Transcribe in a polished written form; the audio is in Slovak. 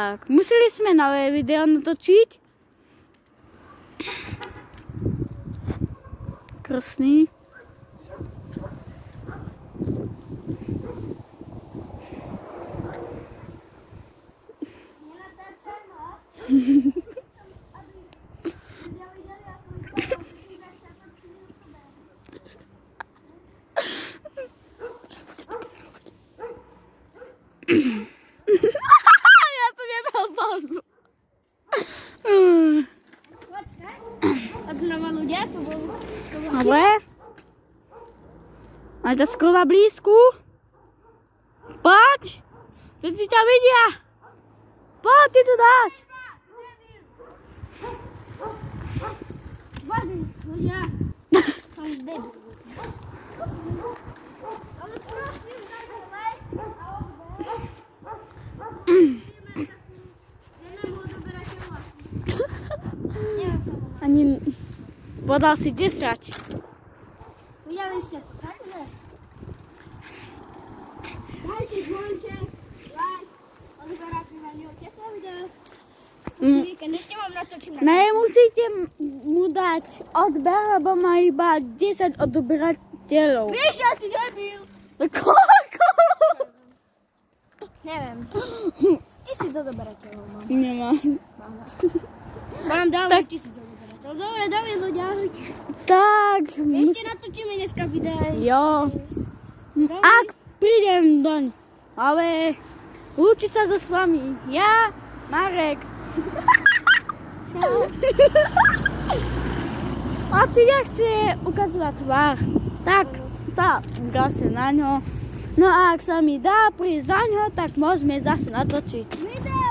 Tak, museli sme nové video natočiť. Krásný. Ja to nedal pauzu. A znova ľudia, to bolo... Dobre. Máš to skoro na blízku. Poď. Všetci ťa vidia. Poď, ty to dáš. Bože, ľudia. Som debil. Ale prosím, dajte like a odber. Nemohol doberateľ vlastne. Ani podal si 10. Videli ste to, takže? Dajte zvonček, like, odberáte na neho tesné video. Víkend ešte vám natočím na Nemusíte mu dať odber, lebo má iba 10 odberateľov. Vieš, ja ty debil. Koľko? Neviem. 1000 odberateľov mám. Nemá. Mám dávať 1000 odberateľov. Dobre, dávaj ľudia, ahojte. Tak. Ešte natočíme dneska video. Jo. Ak prídem doň. Ale lúčiť sa so s vami. Ja, Marek. A či nechce ukazovať tvár, tak sa ukážte na ňo. No a ak sa mi dá prísť na ňo, tak môžeme zase natočiť. Video.